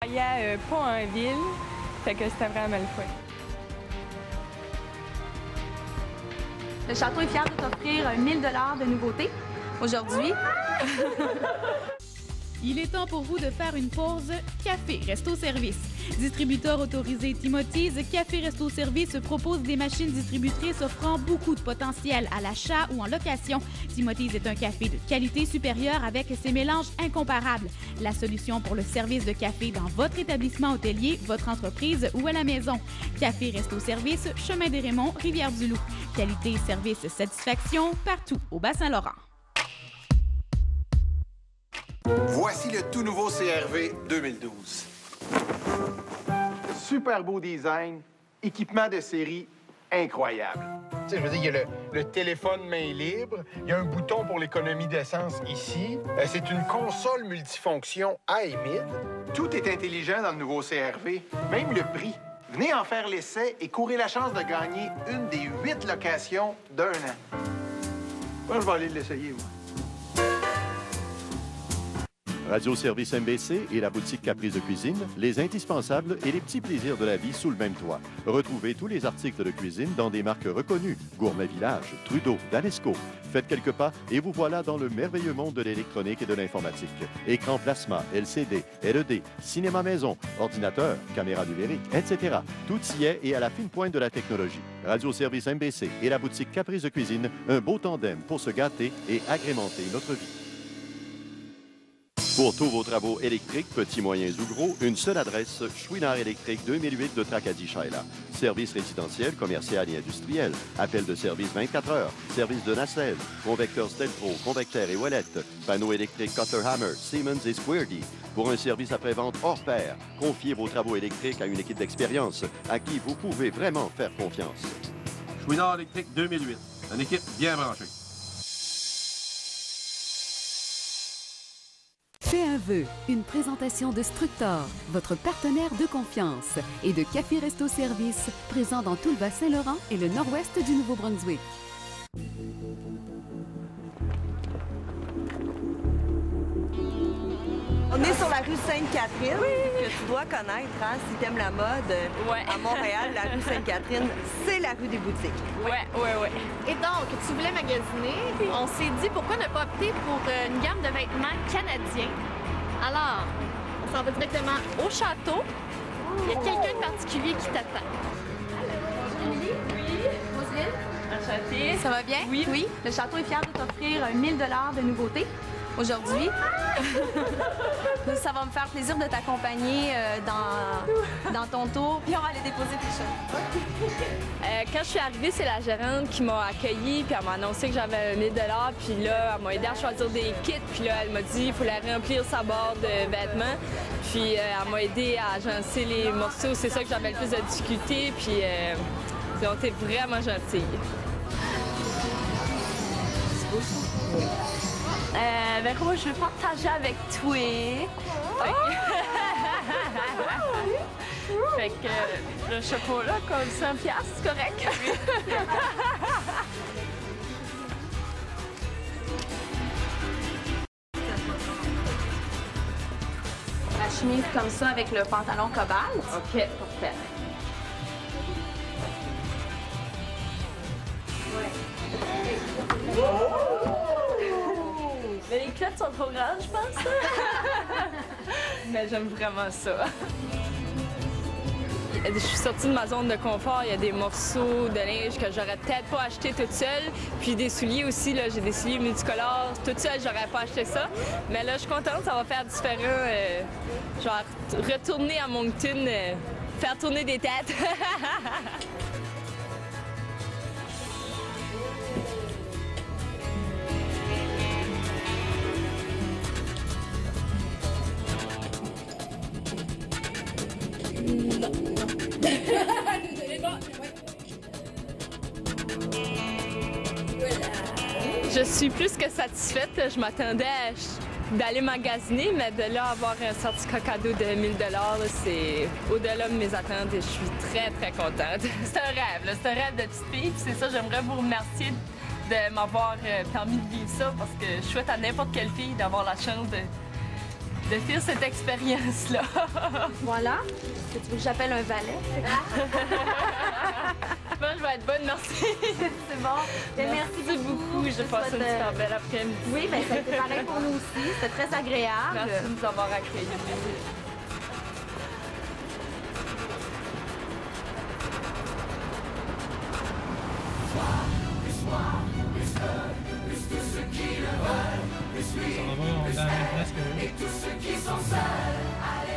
travaillais pas en ville, fait que c'était vraiment le fun. Le château est fier de t'offrir 1000 $ de nouveautés aujourd'hui. Il est temps pour vous de faire une pause Café Resto Service. Distributeur autorisé Timothy's, Café Resto Service propose des machines distributrices offrant beaucoup de potentiel à l'achat ou en location. Timothy's est un café de qualité supérieure avec ses mélanges incomparables. La solution pour le service de café dans votre établissement hôtelier, votre entreprise ou à la maison. Café Resto Service, Chemin des Raymonds, Rivière-du-Loup. Qualité, service, satisfaction, partout au Bas-Saint-Laurent. Voici le tout nouveau CR-V 2012. Super beau design, équipement de série incroyable. Tu sais, je veux dire, il y a le téléphone main libre, il y a un bouton pour l'économie d'essence ici. C'est une console multifonction high mid. Tout est intelligent dans le nouveau CR-V, même le prix. Venez en faire l'essai et courez la chance de gagner une des 8 locations d'1 an. Moi, je vais aller l'essayer, moi. Radio Service MBC et la boutique Caprice de cuisine, les indispensables et les petits plaisirs de la vie sous le même toit. Retrouvez tous les articles de cuisine dans des marques reconnues. Gourmet Village, Trudeau, Dalesco. Faites quelques pas et vous voilà dans le merveilleux monde de l'électronique et de l'informatique. Écran plasma, LCD, LED, cinéma maison, ordinateur, caméra numérique, etc. Tout y est et à la fine pointe de la technologie. Radio Service MBC et la boutique Caprice de cuisine, un beau tandem pour se gâter et agrémenter notre vie. Pour tous vos travaux électriques, petits, moyens ou gros, une seule adresse, Chouinard Électrique 2008 de Tracadie-Shaila. Service résidentiel, commercial et industriel. Appel de service 24 heures. Service de nacelle. Convecteur Stelpro, convecteur et Ouellette. Panneaux électriques Cutler-Hammer, Siemens et Squaredy. Pour un service après-vente hors pair, confiez vos travaux électriques à une équipe d'expérience à qui vous pouvez vraiment faire confiance. Chouinard Électrique 2008. Une équipe bien branchée. Fais un vœu, une présentation de Structor, votre partenaire de confiance, et de Café Resto Service, présent dans tout le Bas-Saint-Laurent et le nord-ouest du Nouveau-Brunswick. On est sur la rue Sainte-Catherine, que tu dois connaître, hein, si t'aimes la mode. À Montréal, la rue Sainte-Catherine, c'est la rue des boutiques. Ouais. Et donc, tu voulais magasiner, on s'est dit pourquoi ne pas opter pour une gamme de vêtements canadiens. Alors, on s'en va directement au château. Il y a quelqu'un de particulier qui t'attend. Bonjour, Émilie. Oui. Roselyne. Enchantée. Ça va bien? Oui. Le château est fier de t'offrir 1000 $ de nouveautés aujourd'hui. Ça va me faire plaisir de t'accompagner dans ton tour. Puis on va aller déposer tes choses. Quand je suis arrivée, c'est la gérante qui m'a accueillie, puis elle m'a annoncé que j'avais 1000 $, puis là, elle m'a aidé à choisir des kits, puis là, elle m'a dit qu'il fallait remplir sa barre de vêtements, puis elle m'a aidé à agencer les morceaux. C'est ça que j'avais le plus de difficulté, puis ils ont été vraiment gentils. C'est beau, ça? Moi, je veux partager avec toi. Fait que le chapeau là, comme 100$, c'est correct. La chemise comme ça avec le pantalon cobalt. OK, parfait. Mais les culottes sont trop grandes, je pense. Mais j'aime vraiment ça. Je suis sortie de ma zone de confort. Il y a des morceaux de linge que j'aurais peut-être pas acheté toute seule. Puis des souliers aussi. J'ai des souliers multicolores. Toute seule, j'aurais pas acheté ça. Mais là, je suis contente. Ça va faire différent. Genre, retourner à Moncton, faire tourner des têtes. Je suis plus que satisfaite. Je m'attendais d'aller magasiner, mais de là avoir un certificat cadeau de 1000 $, c'est au-delà de mes attentes et je suis très, très contente. C'est un rêve, là. C'est un rêve de petite fille. Puis c'est ça, j'aimerais vous remercier de m'avoir permis de vivre ça parce que je souhaite à n'importe quelle fille d'avoir la chance de faire cette expérience-là. Voilà. Est-ce que tu veux que j'appelle un valet? Bon, je vais être bonne, merci. C'est bon. Merci beaucoup. J'ai passé une super belle après-midi. Oui, bien, ça a été pareil pour nous aussi. C'était très agréable. Merci de nous avoir accueillis.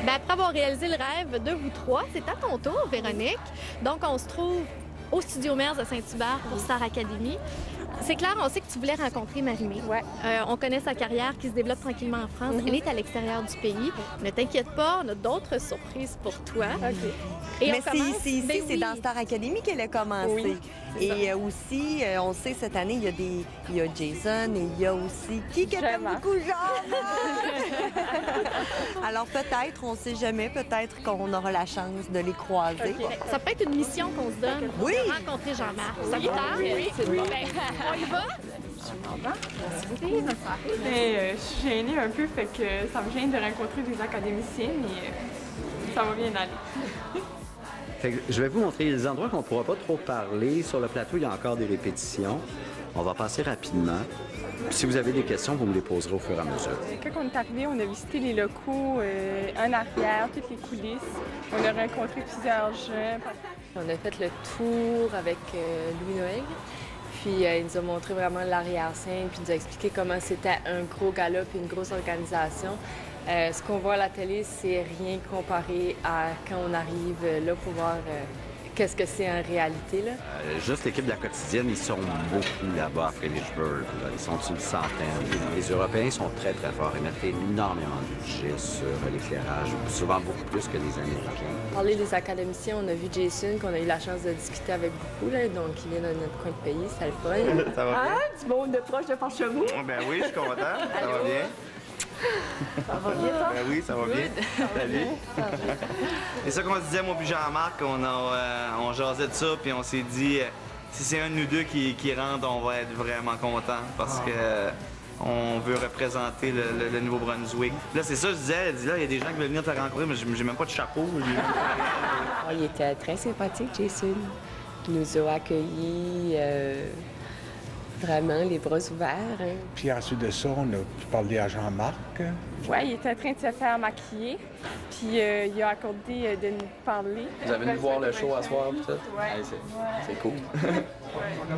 Ben, après avoir réalisé le rêve de vous trois, c'est à ton tour, Véronique. Donc, on se trouve au Studio Mers de Saint-Hubert pour Star Academy. C'est clair, on sait que tu voulais rencontrer Marie-Mé. Ouais. On connaît sa carrière qui se développe tranquillement en France. Elle est à l'extérieur du pays. Ne t'inquiète pas, on a d'autres surprises pour toi. OK. Et mais c'est ici, Ben c'est oui. dans Star Academy qu'elle a commencé. Oui, et aussi, on sait, cette année, il y a Jason et il y a aussi qui aime beaucoup Jean. Alors peut-être, on ne sait jamais, peut-être qu'on aura la chance de les croiser. Okay. Ça peut être une mission qu'on se donne pour Oui. rencontrer Jean-Marc. Ça vous tente? Oui, c'est bon. Ben, on y va? Je suis gênée un peu, fait que ça me gêne de rencontrer des académiciens, mais ça va bien aller. Fait que je vais vous montrer les endroits qu'on ne pourra pas trop parler. Sur le plateau, il y a encore des répétitions. On va passer rapidement. Puis si vous avez des questions, vous me les poserez au fur et à mesure. Quand on est arrivé, on a visité les locaux en arrière, toutes les coulisses. On a rencontré plusieurs gens. On a fait le tour avec Louis-Noël. Puis il nous a montré vraiment l'arrière-scène, puis il nous a expliqué comment c'était un gros gala puis une grosse organisation. Ce qu'on voit à la télé, c'est rien comparé à quand on arrive là pour voir qu'est-ce que c'est en réalité. Là. Juste l'équipe de la quotidienne, ils sont beaucoup là-bas à Fredericksburg. Ils sont une centaine. Les Européens sont très, très forts. Ils mettent énormément de budget sur l'éclairage, souvent beaucoup plus que les Américains. Parler des académiciens, on a vu Jason, qu'on a eu la chance de discuter avec beaucoup, là, donc il vient de notre coin de pays, c'est le fun. Ça va bien? Ah, du monde de proche de Porchevaux. Ben oui, je suis content. Ça va bien? Ça va bien, toi? Ben oui, ça va bien. Salut. C'est ça qu'on se disait, moi puis Jean-Marc, on jasait de ça, puis on s'est dit, si c'est un de nous deux qui rentre, on va être vraiment content parce que on veut représenter le Nouveau-Brunswick. Là, c'est ça, je disais, elle dit, là, il y a des gens qui veulent venir te rencontrer, mais j'ai même pas de chapeau. Il était très sympathique, Jason. Il nous a accueillis vraiment les bras ouverts. Hein. Puis ensuite de ça, on a parlé à Jean-Marc. Oui, il était en train de se faire maquiller, puis il a accordé de nous parler. Vous avez venu voir le show à soir, peut-être? Oui. C'est cool.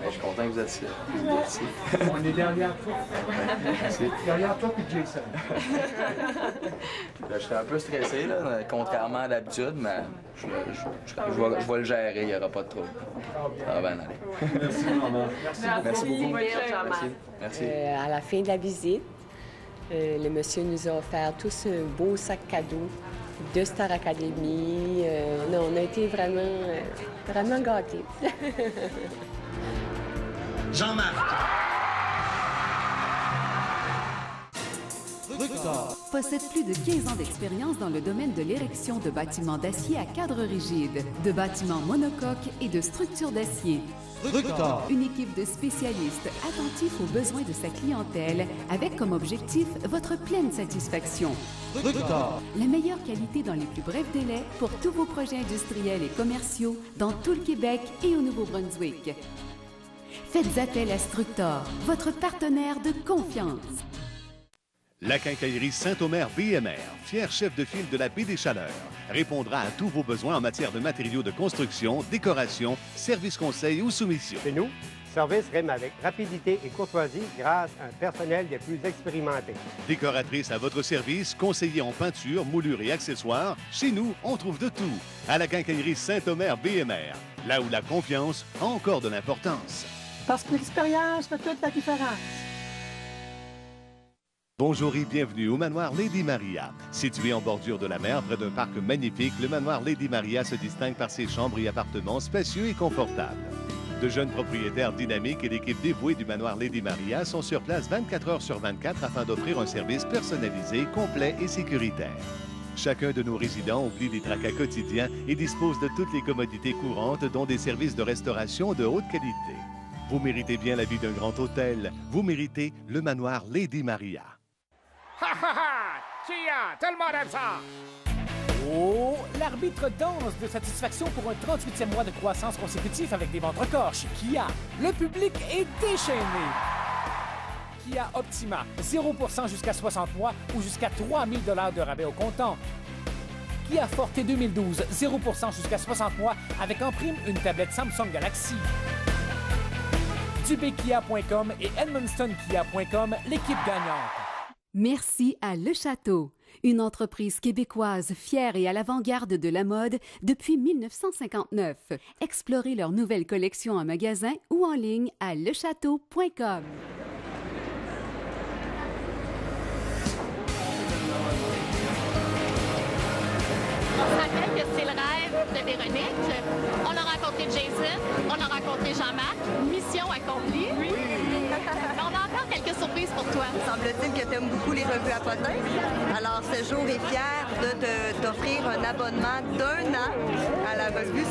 Je suis content que vous êtes ici. On est derrière toi. Merci. Derrière toi puis Jason. Je suis un peu stressé, là, contrairement à d'habitude, mais je vais le gérer, il n'y aura pas de trouble. Ça va bien aller. Merci, maman. Merci beaucoup. Merci. Merci. À la fin de la visite, le monsieur nous a offert tous un beau sac cadeau de Star Academy. Non, on a été vraiment gâtés. Jean-Marc. Possède plus de 15 ans d'expérience dans le domaine de l'érection de bâtiments d'acier à cadre rigide, de bâtiments monocoques et de structures d'acier. Une équipe de spécialistes attentifs aux besoins de sa clientèle avec comme objectif votre pleine satisfaction. La meilleure qualité dans les plus brefs délais pour tous vos projets industriels et commerciaux dans tout le Québec et au Nouveau-Brunswick. Faites appel à Structor, votre partenaire de confiance. La quincaillerie Saint-Omer BMR, fier chef de file de la baie des Chaleurs, répondra à tous vos besoins en matière de matériaux de construction, décoration, services conseils ou soumission. Chez nous, service rime avec rapidité et courtoisie grâce à un personnel des plus expérimentés. Décoratrice à votre service, conseiller en peinture, moulure et accessoires, chez nous, on trouve de tout. À la quincaillerie Saint-Omer BMR, là où la confiance a encore de l'importance. Parce que l'expérience fait toute la différence. Bonjour et bienvenue au manoir Lady Maria. Situé en bordure de la mer, près d'un parc magnifique, le manoir Lady Maria se distingue par ses chambres et appartements spacieux et confortables. De jeunes propriétaires dynamiques et l'équipe dévouée du manoir Lady Maria sont sur place 24 heures sur 24 afin d'offrir un service personnalisé, complet et sécuritaire. Chacun de nos résidents oublie les tracas quotidiens et dispose de toutes les commodités courantes, dont des services de restauration de haute qualité. Vous méritez bien la vie d'un grand hôtel. Vous méritez le manoir Lady Maria. Ha ha ha! Kia! Tout le monde aime ça! Oh, l'arbitre danse de satisfaction pour un 38e mois de croissance consécutif avec des ventes records chez Kia. Le public est déchaîné. Kia Optima, 0% jusqu'à 60 mois ou jusqu'à 3 000 $ de rabais au comptant. Kia Forte 2012, 0% jusqu'à 60 mois avec en prime une tablette Samsung Galaxy. DubéKia.com et EdmundstonKia.com, l'équipe gagnante. Merci à Le Château, une entreprise québécoise fière et à l'avant-garde de la mode depuis 1959. Explorez leur nouvelle collection en magasin ou en ligne à lechateau.com. On se rappelle que c'est le rêve de Véronique. On a rencontré Jason, on a rencontré Jean-Marc. Mission accomplie. Oui. Mais on a encore quelques surprises pour toi. Semble-t-il que tu aimes beaucoup les revues à potins. Alors, ce jour est fier de t'offrir un abonnement d'1 an à la revue